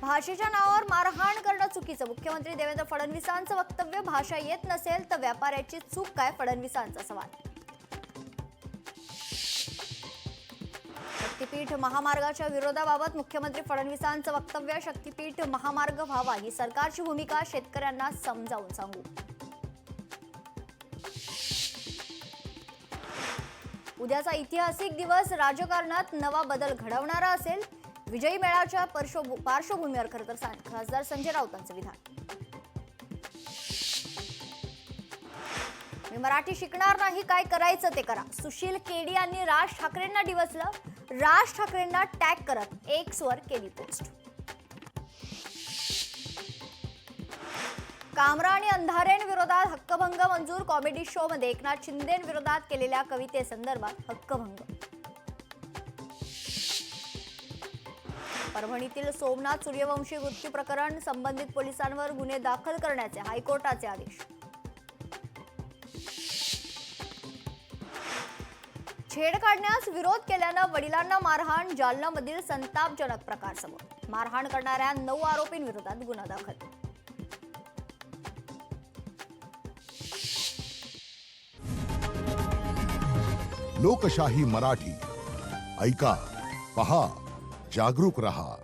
भाषेच्या नावावर मारहाण करणं चुकीचं. मुख्यमंत्री देवेंद्र फडणवीसांचं वक्तव्य. भाषा येत नसेल तर व्यापाऱ्याची चूक काय? फडणवीसांचा सवाल. शक्तीपीठ महामार्गाच्या विरोधाबाबत मुख्यमंत्री फडणवीसांचं वक्तव्य. शक्तीपीठ महामार्ग व्हावा ही सरकारची भूमिका. शेतकऱ्यांना समजावून सांगू. उद्याचा ऐतिहासिक दिवस राजकारणात नवा बदल घडवणारा असेल. विजयी मेळाच्या पार्श्वभूमीवर खरं तर खासदार संजय राऊतांचं विधान. मी मराठी शिकणार नाही, काय करायचं ते करा. सुशील केडी यांनी राज ठाकरेंना डिवचलं. राज ठाकरेंना टॅग करत एक्सवर केली पोस्ट. कामरा आणि अंधारेंविरोधात हक्कभंग मंजूर. कॉमेडी शो मध्ये एकनाथ शिंदेंविरोधात केलेल्या कवितेसंदर्भात हक्कभंग. परभणीतील सोमनाथ सूर्यवंशी मृत्यू प्रकरण. संबंधित पोलिसांवर गुन्हे दाखल करण्याचे हायकोर्टाचे आदेश. छेड काढण्यास विरोध केल्यानं वडिलांना मारहाण. जालन्यामधील संतापजनक प्रकार समोर. मारहाण करणाऱ्या 9 आरोपींविरोधात गुन्हा दाखल. लोकशाही मराठी ऐका, पहा, जागरूक रहा.